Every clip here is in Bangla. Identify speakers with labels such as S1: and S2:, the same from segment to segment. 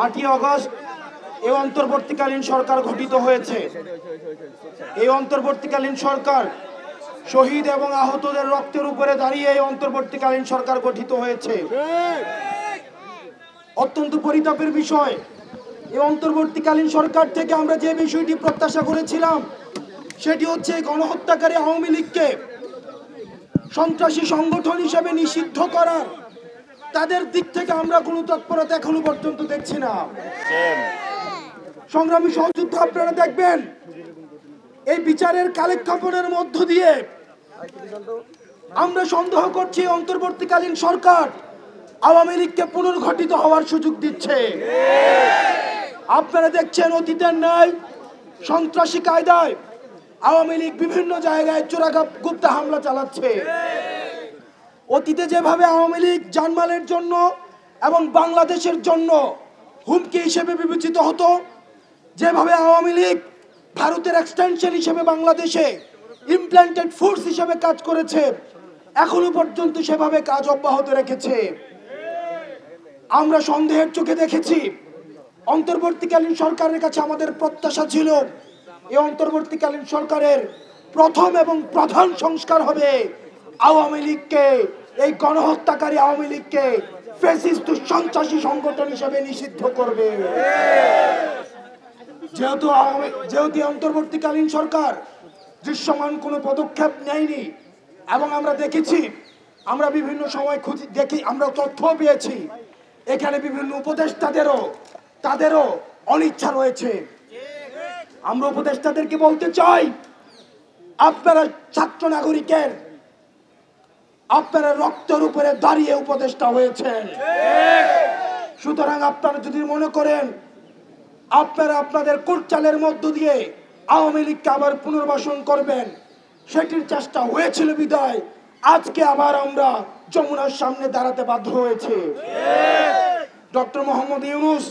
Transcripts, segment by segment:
S1: 8ই আগস্ট এই অন্তর্বর্তীকালীন সরকার গঠিত হয়েছে। এই অন্তর্বর্তীকালীন সরকার শহীদ এবং আহতদের রক্তের উপরে দাঁড়িয়ে এই অন্তর্বর্তীকালীন সরকার গঠিত হয়েছে। অত্যন্ত পরিতাপের বিষয়, এই অন্তর্বর্তীকালীন সরকার থেকে আমরা যে বিষয়টি প্রত্যাশা করেছিলাম সেটি হচ্ছে গণহত্যাকারী আওয়ামী লীগকে সন্ত্রাসী সংগঠন হিসেবে নিষিদ্ধ করার। তাদের দিক থেকে আমরা কোনো তৎপরতা এখনো পর্যন্ত দেখছি না। সংগ্রামী সহযোদ্ধা, আপনারা দেখবেন এই বিচারের কালেক্ষেপণের মধ্য দিয়ে আমরা সন্দেহ করছি অন্তর্বর্তীকালীন সরকার আওয়ামী লীগকে পুনর্গঠিত হওয়ার সুযোগ দিচ্ছে। আপনারা দেখছেন অতীতের ন্যায় সন্ত্রাসী কায়দায় আওয়ামী লীগ বিভিন্ন জায়গায় চোরাগুপ্তা হামলা চালাচ্ছে। অতীতে যেভাবে আওয়ামী লীগ জানমালের জন্য এবং বাংলাদেশের জন্য হুমকি হিসেবে বিবেচিত হতো, যেভাবে আওয়ামী লীগ ভারতের এক্সটেনশন হিসেবে বাংলাদেশে ইমপ্ল্যান্টেড ফোর্স হিসেবে কাজ করেছে, এখনো পর্যন্ত সেভাবে কাজ অব্যাহত রেখেছে। আমরা সন্দেহের চোখে দেখেছি। অন্তর্বর্তীকালীন সরকারের কাছে আমাদের প্রত্যাশা ছিল এই অন্তর্বর্তীকালীন সরকারের প্রথম এবং প্রধান সংস্কার হবে আওয়ামী লীগকে, এই গণহত্যাকারী আওয়ামী লীগকে ফ্যাসিস্ট সন্ত্রাসী সংগঠন হিসেবে নিষিদ্ধ করবে। যেহেতু অন্তর্বর্তীকালীন সরকার দৃশ্যমান কোনো পদক্ষেপ নেয়নি এবং আমরা দেখেছি, আমরা বিভিন্ন সময় দেখি, আমরা তথ্য পেয়েছি এখানে বিভিন্ন তাদেরও অনিচ্ছা রয়েছে। আমরা উপদেষ্টাদেরকে বলতে চাই, আপনারা ছাত্র নাগরিকের আপনারা রক্তের উপরে দাঁড়িয়ে উপদেষ্টা হয়েছেন। সুতরাং আপনারা যদি মনে করেন আপনারা আপনাদের কোটচালের মধ্য দিয়ে আওয়ামী লীগকে আবার পুনর্বাসন করবেন, সেটির চেষ্টা হয়েছিল বিদায় আজকে আবার আমরা যমুনার সামনে দাঁড়াতে বাধ্য হয়েছে। ডক্টর মোহাম্মদ ইউনূস,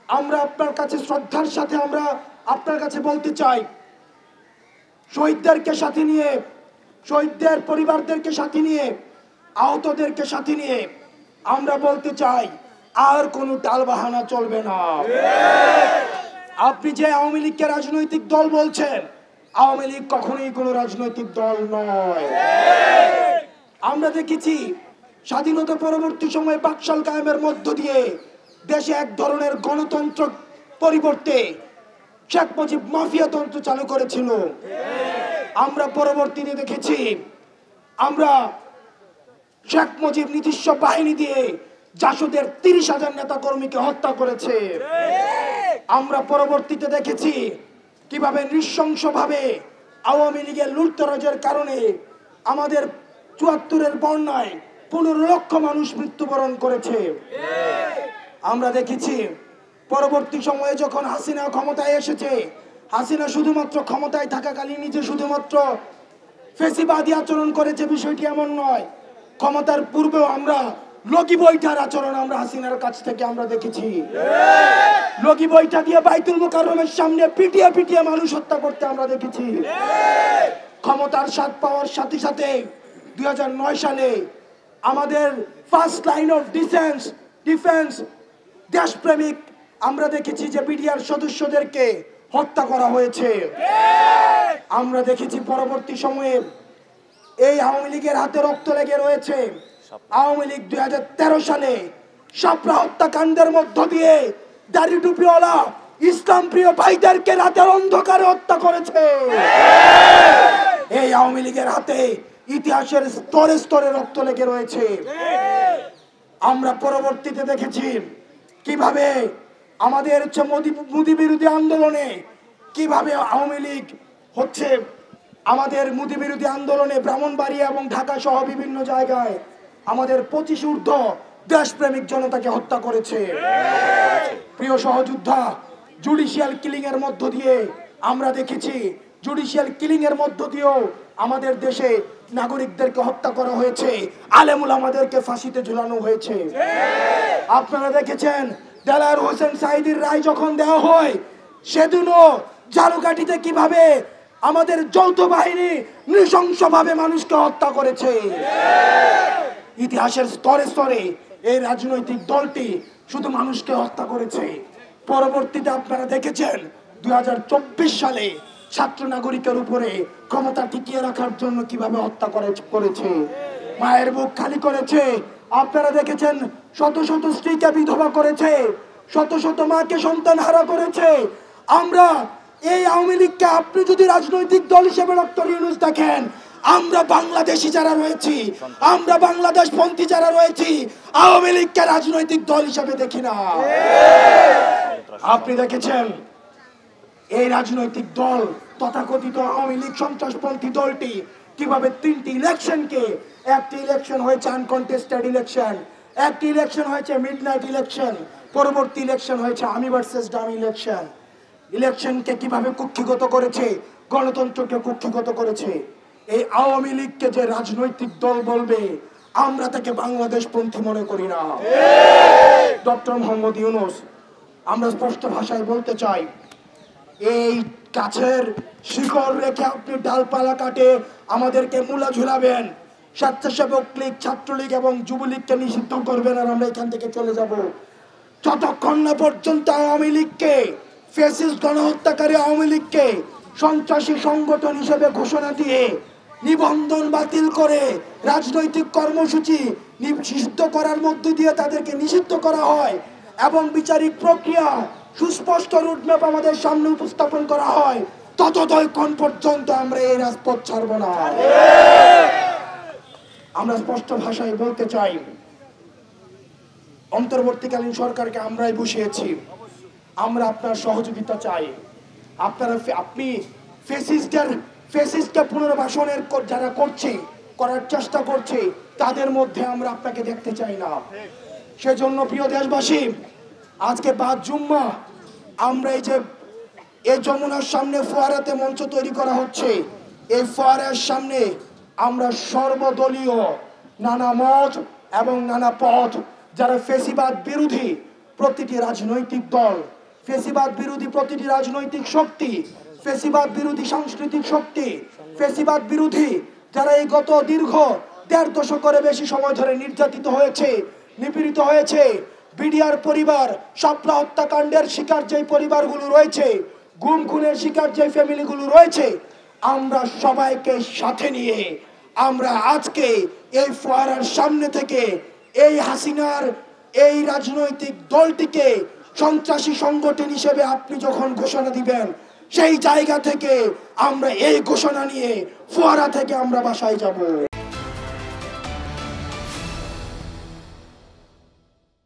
S1: আমরা আপনার কাছে শ্রদ্ধার সাথে আমরা আপনার কাছে বলতে চাই, শহীদদেরকে সাথে নিয়ে, শহীদদের পরিবারদেরকে সাথে নিয়ে, আহতদেরকে সাথে নিয়ে আমরা বলতে চাই আর কোনো টালবাহানা চলবে না। আপনি যে আওয়ামী লীগকে রাজনৈতিক দল বলছেন, আওয়ামী লীগ কখনোই কোনো রাজনৈতিক দল নয়। আমরা দেখেছি স্বাধীনতা পরবর্তী সময়ে বাকশাল কায়েমের মধ্য দিয়ে দেশে এক ধরনের গণতন্ত্র পরিবর্তে শেখ মুজিব মাফিয়াতন্ত্র চালু করেছিল। আমরা পরবর্তীতে দেখেছি আমরা শেখ মুজিব নিজস্ব বাহিনী দিয়ে জাসদের 30,000 নেতা কর্মীকে হত্যা করেছে। আমরা পরবর্তীতে দেখেছি কিভাবে নৃশংসভাবে আওয়ামী লীগের লুটতরাজের কারণে আমাদের ৭৪-এর বন্যায় 15 লক্ষ মানুষ মৃত্যুবরণ করেছে। আমরা দেখেছি পরবর্তী সময়ে যখন হাসিনা ক্ষমতায় এসেছে, হাসিনা শুধুমাত্র ক্ষমতায় থাকাকালীন নিজে শুধুমাত্র ফেসিবাদী আচরণ করেছে, বিষয়টি এমন নয়। ক্ষমতার পূর্বেও আমরা লগি বৈঠার আচরণ আমরা হাসিনার কাছ থেকে আমরা দেখেছি। লগি বৈঠা দিয়ে বাইতুল মুকাররমের সামনে পিটিয়ে পিটিয়ে মানুষ হত্যা করতে আমরা দেখেছি। ক্ষমতার স্বাদ পাওয়ার সাথে সাথে 2009 সালে আমাদের ফার্স্ট লাইন অফ ডিফেন্স দেশপ্রেমিক আমরা দেখেছি যে বিডিআর সদস্যদেরকে হত্যা করা হয়েছে। আমরা দেখেছি পরবর্তী সময়ে এই আওয়ামী লীগের হাতে রক্ত লেগে রয়েছে। আওয়ামী লীগ 2013 সালে শাপলা হত্যাকাণ্ডের মধ্য দিয়ে দাড়ি টুপিওয়ালা ইসলাম প্রিয় ভাইদেরকে রাতের অন্ধকারে হত্যা করেছে। এই আওয়ামী লীগের হাতে ইতিহাসের স্তরে স্তরে রক্ত লেগে রয়েছে। আমরা পরবর্তীতে দেখেছি কিভাবে আমাদের মোদি বিরোধী আন্দোলনে কিভাবে আওয়ামী লীগ হচ্ছে আমাদের মোদি বিরোধী আন্দোলনে ব্রাহ্মণবাড়িয়া এবং ঢাকা সহ বিভিন্ন জায়গায় আমাদের 25 ঊর্ধ্ব দেশপ্রেমিক জনতাকে হত্যা করেছে। প্রিয় সহযোদ্ধা, জুডিশিয়াল কিলিং এর মধ্য দিয়ে আমরা দেখেছি, জুডিশিয়াল কিলিং এর মধ্য দিয়েও আমাদের দেশে নাগরিকদেরকে হত্যা করা হয়েছে, আলেম উলামাদেরকে ফাঁসিতে ঝুলানো হয়েছে। আপনারা দেখেছেন দেলাওয়ার হোসেন সাঈদীর রায় যখন দেওয়া হয়, সেদিনও ঝালকাঠিতে কিভাবে আমাদের যৌথ বাহিনী নৃশংসভাবে মানুষকে হত্যা করেছে। ইতিহাসের স্তরে স্তরে এই রাজনৈতিক দলটি শুধু মানুষকে হত্যা করেছে। পরবর্তীতে আপনারা দেখেছেন 2024 সালে ছাত্র নাগরিকের উপরে ক্ষমতা টিকিয়ে রাখার জন্য কিভাবে হত্যা করেছে, মায়ের বুক খালি করেছে। আপনারা দেখেছেন শত শত স্ত্রীকে বিধবা করেছে, শত শত মাকে সন্তান হারা করেছে। আমরা এই আওয়ামী লীগকে আপনি যদি রাজনৈতিক দল হিসেবে ডক্টর ইউনূস দেখেন, আমরা বাংলাদেশি যারা রয়েছি, আমরা বাংলাদেশ পন্থী যারা রয়েছি, আওয়ামী লীগকে রাজনৈতিক দল হিসেবে দেখি না। আপনি দেখেছেন এই রাজনৈতিক দল তথাকথিত আওয়ামী লীগ সন্ত্রাসপন্থী দলটি কিভাবে 3টি ইলেকশনকে, একটি ইলেকশন হয়েছে আনকন্টেস্টেড ইলেকশন, একটি ইলেকশন হয়েছে মিডনাইট ইলেকশন, পরবর্তী ইলেকশন হয়েছে আমি ভার্সেস ডামি ইলেকশন। ইলেকশনকে কিভাবে কুক্ষিগত করেছে, গণতন্ত্রকে কুক্ষিগত করেছে। এই আওয়ামী লীগকে যে রাজনৈতিক দল বলবে, আমরা তাকে বাংলাদেশ পন্থী মনে করি না। ডক্টর মোহাম্মদ ইউনূস, আমরা স্পষ্ট ভাষায় বলতে চাই, এই গাছের শিকড় রেখে আপনি ডালপালা কাটে আমাদেরকে মূলা ঝুলাবেন, স্বেচ্ছাসেবক লীগ, ছাত্রলীগ এবং যুবলীগকে নিষিদ্ধ করবেন, আর আমরা এখান থেকে চলে যাব। যতক্ষণ না পর্যন্ত আওয়ামী লীগকে, ফ্যাসিস্ট গণহত্যাকারী আওয়ামী লীগকে সন্ত্রাসী সংগঠন হিসেবে ঘোষণা দিয়ে নিবন্ধন বাতিল করে রাজনৈতিক কর্মসূচি নিষিদ্ধ করার মধ্য দিয়ে তাদেরকে নিষিদ্ধ করা হয় এবং বিচারিক প্রক্রিয়া সুস্পষ্ট রুটম্যাপ আমাদের সামনে উপস্থাপন করা হয়, ততক্ষণ পর্যন্ত আমরা এই রাজপথ ছাড়ব না। আমরা স্পষ্ট ভাষায় বলতে চাই, অন্তর্বর্তীকালীন সরকারকে আমরাই বসিয়েছি, আমরা আপনার সহযোগিতা চাই। আপনি ফ্যাসিস্টকে পুনর্বাসনের যারা করার চেষ্টা করছে, তাদের মধ্যে আমরা আপনাকে দেখতে চাই না। সেজন্য প্রিয় দেশবাসী, আজকে 5 জুম্মা আমরা এই যমুনার সামনে ফোয়ারাতে মঞ্চ তৈরি করা হচ্ছে। এই ফোয়ারার সামনে আমরা সর্বদলীয়, নানা মত এবং নানা পথ, যারা ফ্যাসিবাদ বিরোধী প্রতিটি রাজনৈতিক দল, ফ্যাসিবাদ বিরোধী প্রতিটি রাজনৈতিক শক্তি, ফ্যাসিবাদ বিরোধী সাংস্কৃতিক শক্তি, ফ্যাসিবাদ বিরোধী যারা এই গত দীর্ঘ 1.5 দশকের বেশি সময় ধরে নির্যাতিত হয়েছে, নিপীড়িত হয়েছে, বিডিআর পরিবার, শাপলা হত্যাকাণ্ডের শিকার যে পরিবারগুলো রয়েছে, গুম খুনের শিকার যে ফ্যামিলিগুলো রয়েছে, আমরা সবাইকে সাথে নিয়ে আমরা আজকে এই ফোয়ারার সামনে থেকে এই হাসিনার এই রাজনৈতিক দলটিকে সন্ত্রাসী সংগঠন হিসেবে আপনি যখন ঘোষণা দিবেন, সেই জায়গা থেকে আমরা এই ঘোষণা নিয়ে ফোয়ারা থেকে আমরা বাসায় যাব।